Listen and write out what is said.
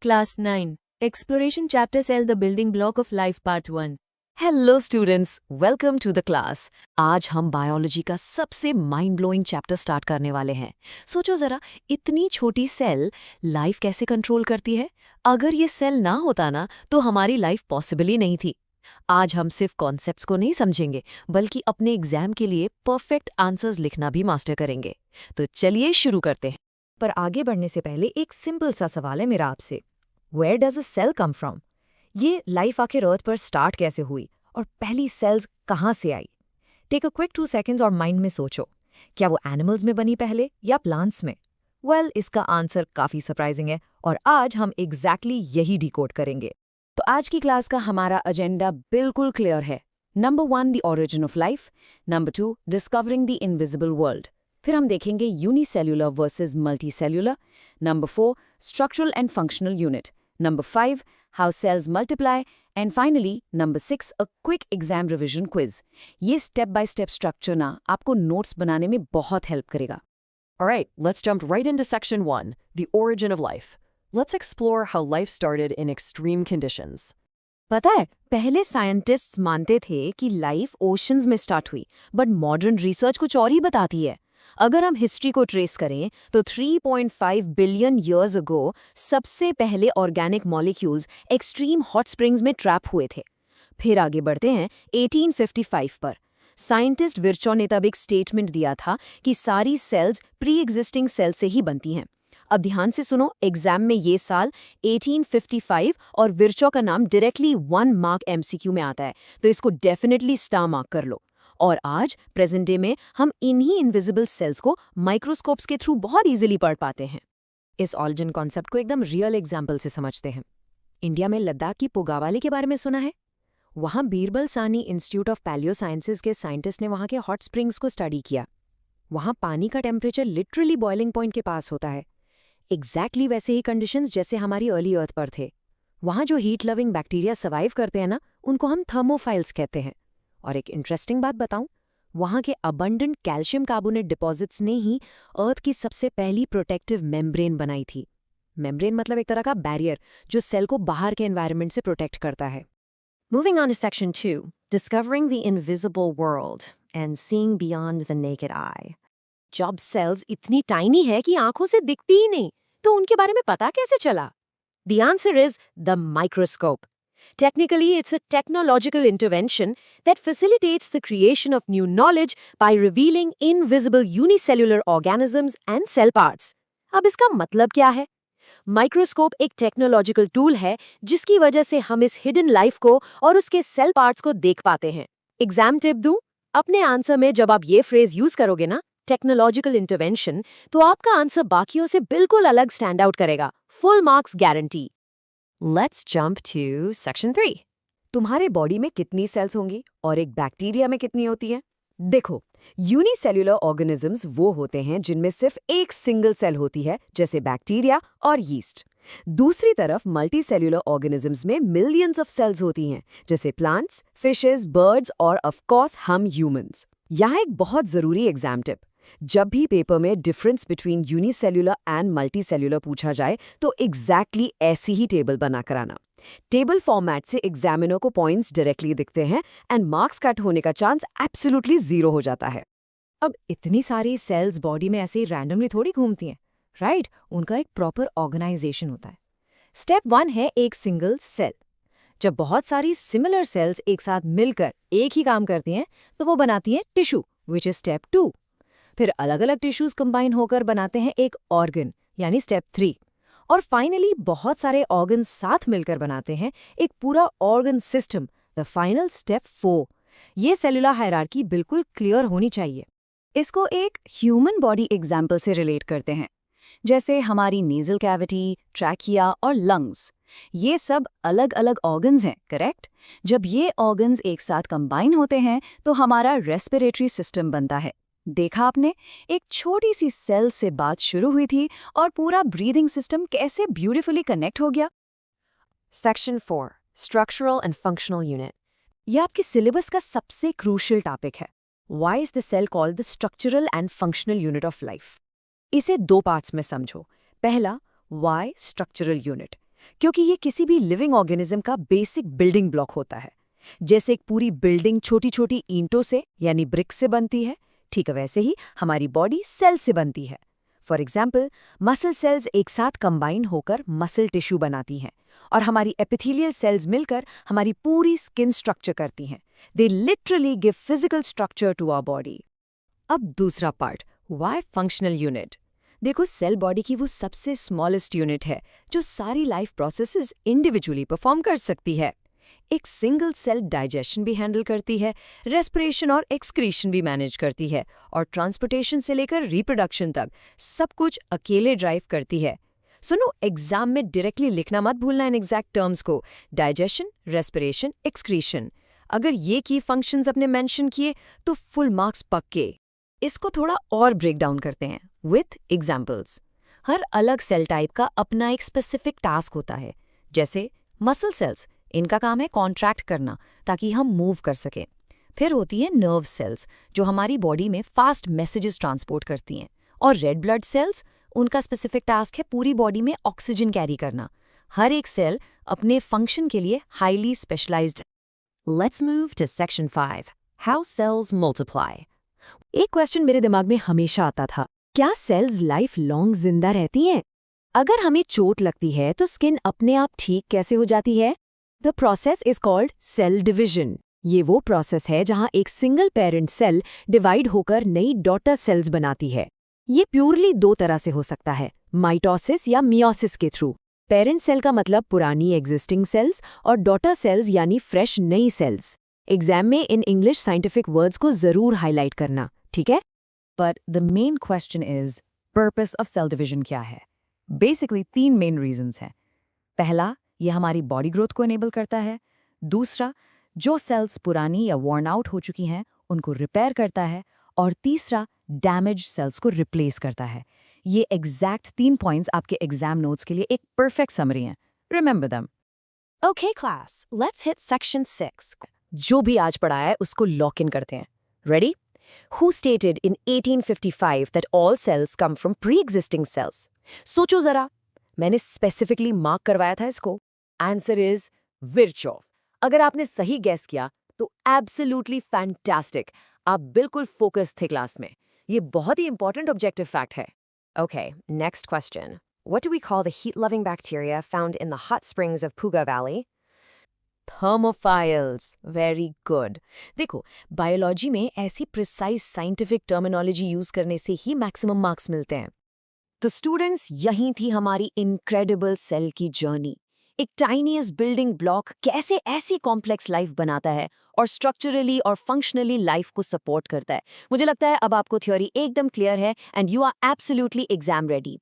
Class 9. Exploration Chapter Cell The Building Block of Life Part 1. Hello students, welcome to the class. आज हम biology का सबसे mind blowing chapter start करने वाले हैं। सोचो जरा, इतनी छोटी सेल लाइफ कैसे कंट्रोल करती है। अगर ये सेल ना होता ना तो हमारी लाइफ पॉसिबल ही नहीं थी। आज हम सिर्फ कॉन्सेप्ट्स को नहीं समझेंगे, बल्कि अपने एग्जाम के लिए परफेक्ट आंसर्स लिखना भी मास्टर करेंगे। तो चलिए शुरू करते हैं। पर आगे बढ़ने से पहले एक सिंपल सा सवाल है मेरा आपसे। Where does a cell come from? ये लाइफ आखिर अर्थ पर स्टार्ट कैसे हुई और पहली सेल्स कहाँ से आई? टेक अ क्विक 2 सेकंड्स और माइंड में सोचो, क्या वो एनिमल्स में बनी पहले या प्लांट्स में? इसका आंसर काफी सरप्राइजिंग है और आज हम एग्जैक्टली यही डिकोड करेंगे। तो आज की क्लास का हमारा एजेंडा बिल्कुल क्लियर है। Number 1 the origin of life, number 2 discovering the invisible world, फिर हम देखेंगे unicellular versus multicellular, number 4 structural and functional unit, number 5 how cells multiply, and finally number 6 a quick exam revision quiz. ये step by step structure ना आपको notes बनाने में बहुत help करेगा। Alright, let's jump right into section 1, the origin of life. Let's explore how life started in extreme conditions. पता है, पहले साइंटिस्ट्स मानते थे कि लाइफ ओशंस में स्टार्ट हुई, बट मॉडर्न रिसर्च कुछ और ही बताती है। अगर हम हिस्ट्री को ट्रेस करें तो 3.5 बिलियन ईयर्स अगो सबसे पहले organic molecules extreme hot springs में ट्रैप हुए थे। फिर आगे बढ़ते हैं 1855 पर। साइंटिस्ट विर्चो ने तब एक स्टेटमेंट दिया था कि सारी सेल्स प्री एग्जिस्टिंग सेल से ही बनती हैं। अब ध्यान से सुनो, एग्जाम में ये साल 1855 और विर्चो का नाम डायरेक्टली 1 मार्क एमसीक्यू में आता है, तो इसको डेफिनेटली स्टार मार्क कर लो। और आज प्रेजेंट डे में हम इन्हीं इनविजिबल सेल्स को माइक्रोस्कोप्स के थ्रू बहुत इजीली पढ़ पाते हैं। इस ऑरिजिन कॉन्सेप्ट को एकदम रियल एग्जाम्पल से समझते हैं। इंडिया में लद्दाख की पुगावाली के बारे में सुना है? वहाँ बीरबल सानी इंस्टीट्यूट ऑफ पैलियो साइंसेज के साइंटिस्ट ने वहाँ के हॉट स्प्रिंग्स को स्टडी किया। वहाँ पानी का टेम्परेचर लिटरली बॉइलिंग पॉइंट के पास होता है। एग्जैक्टली वैसे ही कंडीशंस जैसे हमारी अर्ली अर्थ पर थे। वहाँ जो हीट लविंग बैक्टीरिया सर्वाइव करते हैं ना, उनको हम थर्मोफाइल्स कहते हैं। और एक इंटरेस्टिंग बात बताऊं, वहाँ के अबंडेंट कैल्शियम कार्बोनेट डिपॉजिट्स ने ही अर्थ की सबसे पहली प्रोटेक्टिव मेम्ब्रेन बनाई थी। मेम्ब्रेन मतलब एक तरह का बैरियर जो सेल को बाहर के एनवायरनमेंट से प्रोटेक्ट करता है। Moving on to section 2, discovering the invisible world and seeing beyond the naked eye. जब सेल्स इतनी टाइनी है कि आंखों से दिखती ही नहीं, तो उनके बारे में पता कैसे चला? The answer is the microscope. Technically, it's a technological intervention that facilitates the creation of new knowledge by revealing invisible unicellular organisms and cell parts. अब इसका मतलब क्या है? माइक्रोस्कोप एक टेक्नोलॉजिकल टूल है जिसकी वजह से हम इस हिडन लाइफ को और उसके सेल पार्ट्स को देख पाते हैं। एग्जाम टिप दूं? अपने आंसर में जब आप ये फ्रेज यूज करोगे ना, टेक्नोलॉजिकल इंटरवेंशन, तो आपका आंसर बाकियों से बिल्कुल अलग स्टैंड आउट करेगा। Full marks guarantee. Let's jump to section 3. तुम्हारे बॉडी में कितनी सेल्स होंगी और एक बैक्टीरिया में कितनी होती है? देखो, यूनिसेल्युलर ऑर्गेनिजम्स वो होते हैं जिनमें सिर्फ एक सिंगल सेल होती है, जैसे बैक्टीरिया और यीस्ट। दूसरी तरफ मल्टीसेल्युलर ऑर्गेनिजम्स में मिलियंस ऑफ सेल्स होती हैं, जैसे प्लांट्स, फिशेस, बर्ड्स और ऑफ कोर्स हम ह्यूमंस। यहाँ एक बहुत जरूरी एग्जाम टिप, जब भी पेपर में difference between unicellular and multicellular पूछा जाए तो एग्जैक्टली ऐसी ही टेबल बनाकर आना। टेबल फॉर्मेट से एग्जामिनर को पॉइंट्स डायरेक्टली दिखते हैं एंड मार्क्स कट होने का चांस एब्सोल्युटली 0 हो जाता है। अब इतनी सारी सेल्स बॉडी में ऐसे ही रैंडमली थोड़ी घूमती हैं, राइट? उनका एक प्रॉपर ऑर्गेनाइजेशन होता है। स्टेप 1 है एक सिंगल सेल। जब बहुत सारी सिमिलर सेल्स एक साथ मिलकर एक ही काम करती हैं तो वो बनाती हैं टिश्यू, विच इज स्टेप 2। फिर अलग अलग टिश्यूज कंबाइन होकर बनाते हैं एक ऑर्गन, यानी स्टेप 3। और फाइनली बहुत सारे ऑर्गन साथ मिलकर बनाते हैं एक पूरा organ system, the final step 4। ये सेलुलर हायरार्की बिल्कुल क्लियर होनी चाहिए। इसको एक ह्यूमन बॉडी एग्जाम्पल से रिलेट करते हैं, जैसे हमारी नेजल कैविटी, ट्रैकिया और लंग्स। ये सब अलग अलग ऑर्गन्स हैं, करेक्ट? जब ये ऑर्गन्स एक साथ कंबाइन होते हैं तो हमारा रेस्पिरेटरी सिस्टम बनता है। देखा आपने, एक छोटी सी सेल से बात शुरू हुई थी और पूरा ब्रीदिंग सिस्टम कैसे ब्यूटीफुली कनेक्ट हो गया। Section 4, structural and functional unit. यह आपके सिलेबस का सबसे क्रूशियल टॉपिक है। Why is the cell called the structural and functional unit of life? इसे 2 पार्ट्स में समझो। पहला, why structural unit? क्योंकि ये किसी भी लिविंग ऑर्गेनिज्म का बेसिक बिल्डिंग ब्लॉक होता है। जैसे एक पूरी बिल्डिंग छोटी छोटी ईंटों से यानी ब्रिक्स से बनती है, ठीक है वैसे ही हमारी बॉडी सेल से बनती है। फॉर एग्जाम्पल, मसल सेल्स एक साथ कंबाइन होकर मसल टिश्यू बनाती हैं और हमारी एपिथेलियल सेल्स मिलकर हमारी पूरी स्किन स्ट्रक्चर करती हैं। They literally give physical structure to our body. अब दूसरा पार्ट, व्हाई फंक्शनल यूनिट। देखो, सेल बॉडी की वो सबसे स्मॉलेस्ट यूनिट है जो सारी लाइफ प्रोसेसेस इंडिविजुअली परफॉर्म कर सकती है। एक सिंगल सेल डाइजेशन भी हैंडल करती है, रेस्पिरेशन और एक्सक्रीशन भी मैनेज करती है और ट्रांसपोर्टेशन से लेकर रिप्रोडक्शन तक सब कुछ अकेले ड्राइव करती है। सुनो, एग्जाम में डायरेक्टली लिखना मत भूलना इन एग्जैक्ट टर्म्स को, डाइजेशन, रेस्पिरेशन, एक्सक्रीशन। अगर ये की फंक्शंस अपने मेंशन किए तो फुल मार्क्स पक्के। इसको थोड़ा और ब्रेक डाउन करते हैं विथ एग्जाम्पल्स। हर अलग सेल टाइप का अपना एक स्पेसिफिक टास्क होता है। जैसे मसल सेल्स, इनका काम है कॉन्ट्रैक्ट करना ताकि हम मूव कर सकें। फिर होती है नर्व सेल्स जो हमारी बॉडी में फास्ट मैसेजेस ट्रांसपोर्ट करती हैं। और रेड ब्लड सेल्स, उनका स्पेसिफिक टास्क है पूरी बॉडी में ऑक्सीजन कैरी करना। हर एक सेल अपने फंक्शन के लिए highly specialised. Let's move to section 5. How cells multiply. एक क्वेश्चन मेरे दिमाग में हमेशा आता था, क्या सेल्स लाइफ लॉन्ग जिंदा रहती हैं? अगर हमें चोट लगती है तो स्किन अपने आप ठीक कैसे हो जाती है? The process is called cell division. ये वो प्रोसेस है जहां एक सिंगल पेरेंट सेल डिवाइड होकर नई डॉटर सेल्स बनाती है। ये प्योरली दो तरह से हो सकता है, माइटोसिस या मियोसिस के थ्रू। पेरेंट सेल का मतलब पुरानी एग्जिस्टिंग सेल्स और डॉटर सेल्स यानी फ्रेश नई सेल्स। एग्जाम में इन इंग्लिश साइंटिफिक वर्ड्स को जरूर हाईलाइट करना, ठीक है? But the main question is, purpose of cell division क्या है? बेसिकली 3 मेन रीजंस हैं। पहला, ये हमारी बॉडी ग्रोथ को इनेबल करता है। दूसरा, जो सेल्स पुरानी या वॉर्न आउट हो चुकी हैं उनको रिपेयर करता है। और तीसरा, डैमेज सेल्स को रिप्लेस करता है। ये एग्जैक्ट 3 पॉइंट्स आपके एग्जाम नोट्स के लिए एक परफेक्ट समरी हैं। Remember them. Okay class, let's hit section 6. जो भी आज पढ़ा है उसको लॉक इन करते हैं। Ready? Who stated in 1855 that all cells come from pre-existing cells? सोचो जरा, मैंने स्पेसिफिकली मार्क करवाया था इसको। Answer is Virchow. अगर आपने सही गैस किया तो एब्सोल्युटली फैंटास्टिक, आप बिल्कुल फोकस थे क्लास में। ये बहुत ही इंपॉर्टेंट ऑब्जेक्टिव फैक्ट है। Okay, next question. What do we call the heat-loving bacteria found in the hot springs of Puga Valley? Thermophiles. Very good. देखो, बायोलॉजी में ऐसी प्रिसाइज साइंटिफिक टर्मिनोलॉजी यूज करने से ही मैक्सिमम मार्क्स मिलते हैं। तो students, यहीं थी हमारी इनक्रेडिबल सेल की जर्नी। एक टाइनीएस्ट बिल्डिंग ब्लॉक कैसे ऐसी कॉम्प्लेक्स लाइफ बनाता है और स्ट्रक्चरली और फंक्शनली लाइफ को सपोर्ट करता है। मुझे लगता है अब आपको थ्योरी एकदम क्लियर है and you are absolutely exam ready.